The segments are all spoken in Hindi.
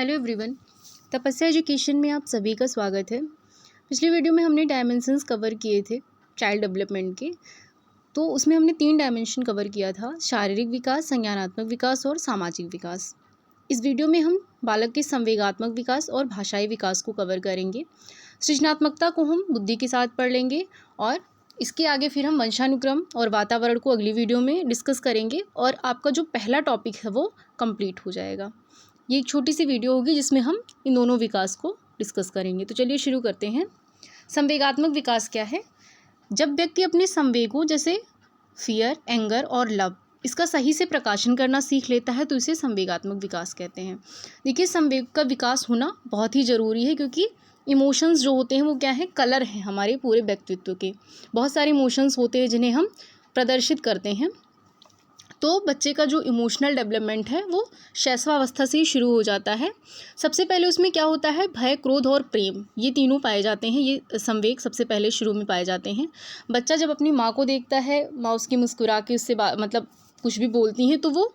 Hello everyone. तपस्या एजुकेशन में आप सभी का स्वागत है। पिछली वीडियो में हमने डायमेंशंस कवर किए थे चाइल्ड डेवलपमेंट के। तो उसमें हमने 3 डायमेंशन कवर किया था: शारीरिक विकास, संज्ञानात्मक विकास और सामाजिक विकास। इस वीडियो में हम बालक के संवेगात्मक विकास और भाषाई विकास को कवर करेंगे। सृजनात्मकता को हम बुद्धि के साथ पढ़ लेंगे और इसके आगे फिर हम वंशानुक्रम और वातावरण को अगली वीडियो में डिस्कस करेंगे और आपका जो पहला टॉपिक है वो कंप्लीट हो जाएगा। ये एक छोटी सी वीडियो होगी जिसमें हम इन दोनों विकास को डिस्कस करेंगे। तो चलिए शुरू करते हैं। संवेगात्मक विकास क्या है? जब व्यक्ति अपने संवेगों जैसे फियर, एंगर और लव इसका सही से प्रकाशन करना सीख लेता है तो इसे संवेगात्मक विकास कहते हैं। देखिए, संवेग का विकास होना बहुत ही ज़रूरी है क्योंकि इमोशंस जो होते हैं वो क्या है, कलर हैं हमारे पूरे व्यक्तित्व के। बहुत सारे इमोशंस होते हैं जिन्हें हम प्रदर्शित करते हैं। तो बच्चे का जो इमोशनल डेवलपमेंट है वो शैशवावस्था से ही शुरू हो जाता है। सबसे पहले उसमें क्या होता है, भय, क्रोध और प्रेम, ये तीनों पाए जाते हैं। ये संवेग सबसे पहले शुरू में पाए जाते हैं। बच्चा जब अपनी माँ को देखता है, माँ उसकी मुस्कुरा के उससे मतलब कुछ भी बोलती हैं तो वो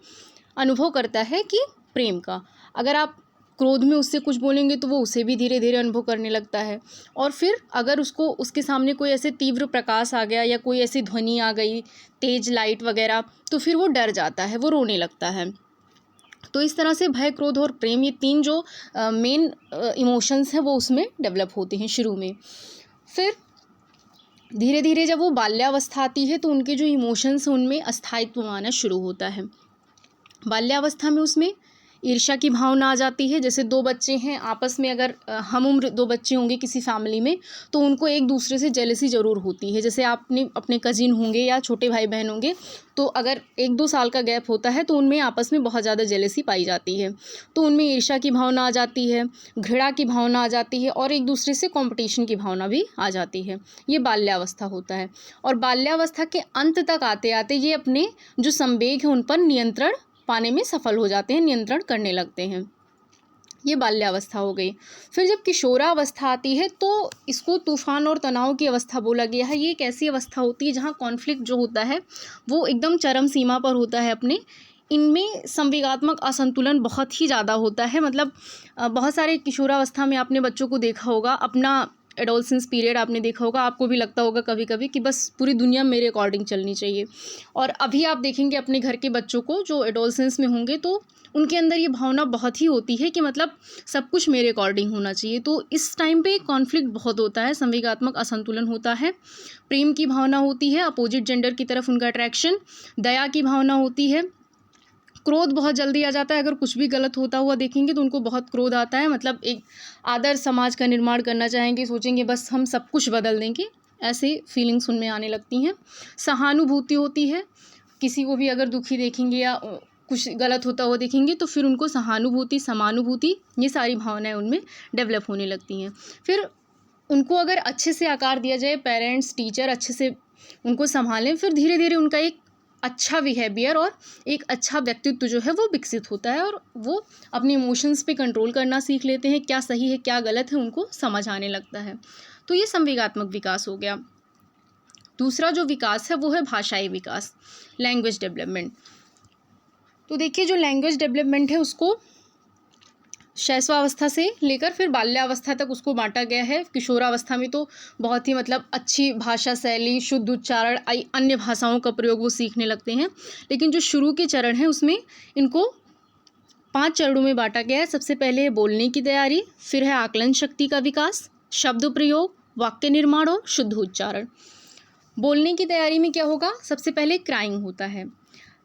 अनुभव करता है कि प्रेम का। अगर आप क्रोध में उससे कुछ बोलेंगे तो वो उसे भी धीरे धीरे अनुभव करने लगता है। और फिर अगर उसको उसके सामने कोई ऐसे तीव्र प्रकाश आ गया या कोई ऐसी ध्वनि आ गई, तेज लाइट वगैरह, तो फिर वो डर जाता है, वो रोने लगता है। तो इस तरह से भय, क्रोध और प्रेम, ये 3 जो मेन इमोशंस हैं वो उसमें डेवलप होते हैं शुरू में। फिर धीरे धीरे जब वो बाल्यावस्था आती है तो उनके जो इमोशंस हैं उनमें अस्थायित्व आना शुरू होता है। बाल्यावस्था में उसमें ईर्ष्या की भावना आ जाती है। जैसे 2 बच्चे हैं आपस में, अगर हम उम्र 2 बच्चे होंगे किसी फैमिली में तो उनको एक दूसरे से जेलसी ज़रूर होती है। जैसे आपने अपने कजिन होंगे या छोटे भाई बहन होंगे तो अगर 1-2 साल का गैप होता है तो उनमें आपस में बहुत ज़्यादा जेलसी पाई जाती है। तो उनमें ईर्ष्या की भावना आ जाती है, घृणा की भावना आ जाती है और एक दूसरे से कॉम्पिटिशन की भावना भी आ जाती है। ये बाल्यावस्था होता है। और बाल्यावस्था के अंत तक आते आते ये अपने जो संवेग हैं उन पर नियंत्रण पाने में सफल हो जाते हैं, नियंत्रण करने लगते हैं। ये बाल्यावस्था हो गई। फिर जब किशोरावस्था आती है तो इसको तूफान और तनाव की अवस्था बोला गया है। ये एक ऐसी अवस्था होती है जहाँ कॉन्फ्लिक्ट जो होता है वो एकदम चरम सीमा पर होता है अपने। इनमें संवेगात्मक असंतुलन बहुत ही ज़्यादा होता है। मतलब बहुत सारे किशोरावस्था में आपने बच्चों को देखा होगा, अपना एडोलसेंस पीरियड आपने देखा होगा, आपको भी लगता होगा कभी कभी कि बस पूरी दुनिया मेरे अकॉर्डिंग चलनी चाहिए। और अभी आप देखेंगे अपने घर के बच्चों को जो एडोलसेंस में होंगे तो उनके अंदर ये भावना बहुत ही होती है कि मतलब सब कुछ मेरे अकॉर्डिंग होना चाहिए। तो इस टाइम पे कॉन्फ्लिक्ट बहुत होता है, संवेगात्मक असंतुलन होता है। प्रेम की भावना होती है, अपोजिट जेंडर की तरफ उनका अट्रैक्शन, दया की भावना होती है, क्रोध बहुत जल्दी आ जाता है। अगर कुछ भी गलत होता हुआ देखेंगे तो उनको बहुत क्रोध आता है। मतलब एक आदर्श समाज का निर्माण करना चाहेंगे, सोचेंगे बस हम सब कुछ बदल देंगे, ऐसे फीलिंग्स उनमें आने लगती हैं। सहानुभूति होती है, किसी को भी अगर दुखी देखेंगे या कुछ गलत होता हुआ देखेंगे तो फिर उनको सहानुभूति, समानुभूति, ये सारी भावनाएं उनमें डेवलप होने लगती हैं। फिर उनको अगर अच्छे से आकार दिया जाए, पेरेंट्स, टीचर अच्छे से उनको संभालें, फिर धीरे धीरे उनका एक अच्छा बिहेवियर और एक अच्छा व्यक्तित्व जो है वो विकसित होता है और वो अपने इमोशंस पे कंट्रोल करना सीख लेते हैं। क्या सही है क्या गलत है उनको समझ आने लगता है। तो ये संवेगात्मक विकास हो गया। दूसरा जो विकास है वो है भाषाई विकास, लैंग्वेज डेवलपमेंट। तो देखिए, जो लैंग्वेज डेवलपमेंट है उसको शैशवावस्था से लेकर फिर बाल्यावस्था तक उसको बांटा गया है। किशोरावस्था में तो बहुत ही मतलब अच्छी भाषा शैली, शुद्ध उच्चारण, अन्य भाषाओं का प्रयोग वो सीखने लगते हैं। लेकिन जो शुरू के चरण हैं उसमें इनको 5 चरणों में बांटा गया है। सबसे पहले है बोलने की तैयारी, फिर है आकलन शक्ति का विकास, शब्द प्रयोग, वाक्य निर्माण और शुद्ध उच्चारण। बोलने की तैयारी में क्या होगा, सबसे पहले क्राइंग होता है।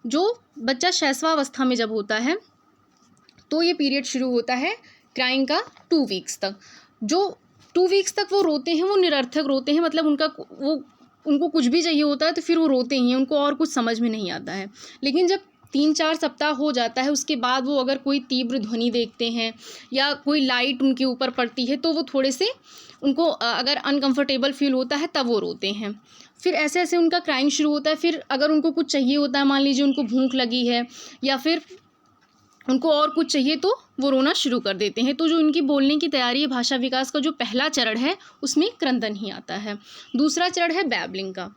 जो बच्चा शैशवावस्था में जब होता है तो ये पीरियड शुरू होता है क्राइंग का 2 वीक्स तक। जो 2 वीक्स तक वो रोते हैं वो निरर्थक रोते हैं। मतलब उनको कुछ भी चाहिए होता है तो फिर वो रोते ही हैं, उनको और कुछ समझ में नहीं आता है। लेकिन जब 3-4 सप्ताह हो जाता है उसके बाद वो अगर कोई तीव्र ध्वनि देखते हैं या कोई लाइट उनके ऊपर पड़ती है तो वो थोड़े से उनको अगर अनकंफर्टेबल फील होता है तब वो रोते हैं। फिर ऐसे ऐसे उनका क्राइंग शुरू होता है। फिर अगर उनको कुछ चाहिए होता है, मान लीजिए उनको भूख लगी है या फिर उनको और कुछ चाहिए तो वो रोना शुरू कर देते हैं। तो जो उनकी बोलने की तैयारी है, भाषा विकास का जो पहला चरण है उसमें क्रंदन ही आता है। दूसरा चरण है बैबलिंग का।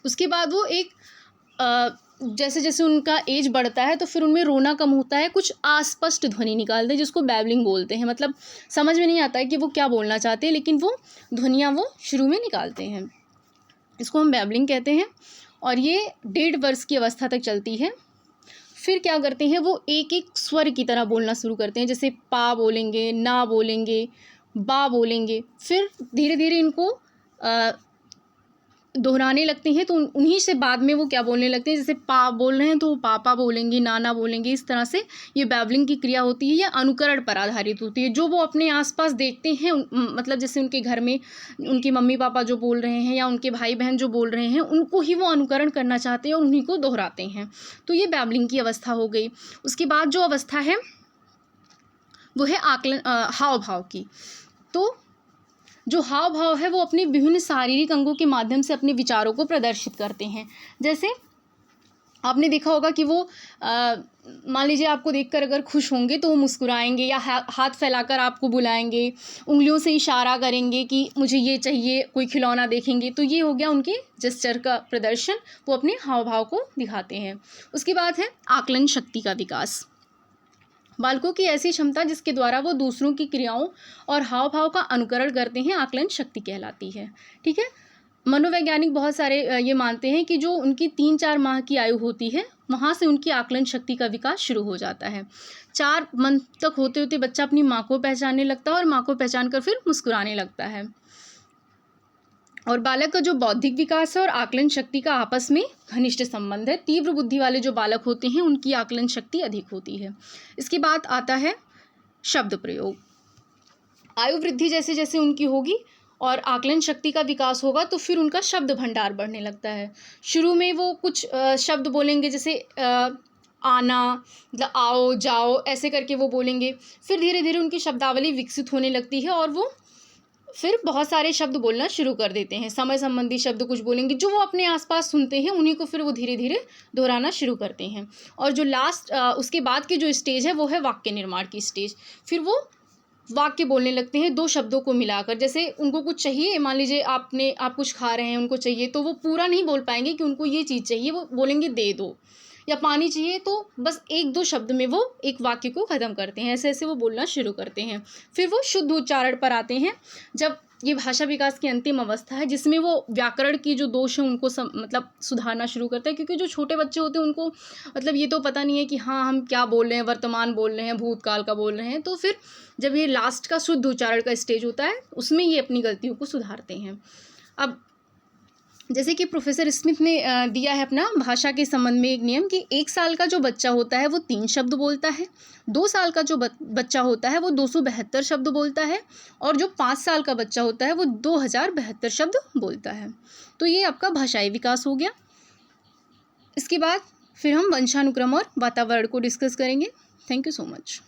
उसके बाद वो एक जैसे जैसे उनका एज बढ़ता है तो फिर उनमें रोना कम होता है, कुछ अस्पष्ट ध्वनि निकालते हैं जिसको बैबलिंग बोलते हैं। मतलब समझ में नहीं आता है कि वो क्या बोलना चाहते हैं, लेकिन वो ध्वनियाँ वो शुरू में निकालते हैं, इसको हम बैबलिंग कहते हैं। और ये 1.5 वर्ष की अवस्था तक चलती है। फिर क्या करते हैं, वो एक एक स्वर की तरह बोलना शुरू करते हैं, जैसे पा बोलेंगे, ना बोलेंगे, बा बोलेंगे। फिर धीरे धीरे इनको दोहराने लगते हैं, तो उन्हीं से बाद में वो क्या बोलने लगते हैं, जैसे पा बोल रहे हैं तो वो पापा बोलेंगे, नाना बोलेंगे। इस तरह से ये बैबलिंग की क्रिया होती है, या अनुकरण पर आधारित होती है। जो वो अपने आसपास देखते हैं, मतलब जैसे उनके घर में उनके मम्मी पापा जो बोल रहे हैं या उनके भाई बहन जो बोल रहे हैं, उनको ही वो अनुकरण करना चाहते हैं और उन्हीं को दोहराते हैं। तो ये बैबलिंग की अवस्था हो गई। उसके बाद जो अवस्था है वो है आकलन, हाव भाव की। तो जो हाव भाव है वो अपने विभिन्न शारीरिक अंगों के माध्यम से अपने विचारों को प्रदर्शित करते हैं। जैसे आपने देखा होगा कि वो मान लीजिए आपको देखकर अगर खुश होंगे तो वो मुस्कुराएंगे, या हाथ फैलाकर आपको बुलाएंगे, उंगलियों से इशारा करेंगे कि मुझे ये चाहिए, कोई खिलौना देखेंगे। तो ये हो गया उनके जेस्चर का प्रदर्शन, वो अपने हाव भाव को दिखाते हैं। उसके बाद है आकलन शक्ति का विकास। बालकों की ऐसी क्षमता जिसके द्वारा वो दूसरों की क्रियाओं और हाव भाव का अनुकरण करते हैं, आकलन शक्ति कहलाती है। ठीक है। मनोवैज्ञानिक बहुत सारे ये मानते हैं कि जो उनकी 3-4 माह की आयु होती है, वहाँ से उनकी आकलन शक्ति का विकास शुरू हो जाता है। 4 मंथ तक होते होते बच्चा अपनी माँ को पहचानने लगता है और माँ को पहचान कर फिर मुस्कुराने लगता है। और बालक का जो बौद्धिक विकास है और आकलन शक्ति का आपस में घनिष्ठ संबंध है। तीव्र बुद्धि वाले जो बालक होते हैं उनकी आकलन शक्ति अधिक होती है। इसके बाद आता है शब्द प्रयोग। आयु वृद्धि जैसे जैसे उनकी होगी और आकलन शक्ति का विकास होगा तो फिर उनका शब्द भंडार बढ़ने लगता है। शुरू में वो कुछ शब्द बोलेंगे, जैसे आना, मतलब आओ, जाओ, ऐसे करके वो बोलेंगे। फिर धीरे धीरे उनकी शब्दावली विकसित होने लगती है और वो फिर बहुत सारे शब्द बोलना शुरू कर देते हैं। समय संबंधी शब्द कुछ बोलेंगे, जो वो अपने आसपास सुनते हैं उन्हीं को फिर वो धीरे धीरे दोहराना शुरू करते हैं। और जो लास्ट उसके बाद की जो स्टेज है वो है वाक्य निर्माण की स्टेज। फिर वो वाक्य बोलने लगते हैं 2 शब्दों को मिलाकर। जैसे उनको कुछ चाहिए, मान लीजिए आप कुछ खा रहे हैं, उनको चाहिए, तो वो पूरा नहीं बोल पाएंगे कि उनको ये चीज़ चाहिए, वो बोलेंगे दे दो। या पानी चाहिए तो बस 1-2 शब्द में वो एक वाक्य को ख़त्म करते हैं। ऐसे ऐसे वो बोलना शुरू करते हैं। फिर वो शुद्ध उच्चारण पर आते हैं, जब ये भाषा विकास की अंतिम अवस्था है, जिसमें वो व्याकरण की जो दोष हैं उनको मतलब सुधारना शुरू करता है। क्योंकि जो छोटे बच्चे होते हैं उनको मतलब ये तो पता नहीं है कि हाँ हम क्या बोल रहे हैं, वर्तमान बोल रहे हैं, भूतकाल का बोल रहे हैं। तो फिर जब ये लास्ट का शुद्ध उच्चारण का स्टेज होता है, उसमें ये अपनी गलतियों को सुधारते हैं। अब जैसे कि प्रोफेसर स्मिथ ने दिया है अपना भाषा के संबंध में एक नियम कि 1 साल का जो बच्चा होता है वो 3 शब्द बोलता है, 2 साल का जो बच्चा होता है वो 272 शब्द बोलता है, और जो 5 साल का बच्चा होता है वो 2072 शब्द बोलता है। तो ये आपका भाषाई विकास हो गया। इसके बाद फिर हम वंशानुक्रम और वातावरण को डिस्कस करेंगे। Thank you so much.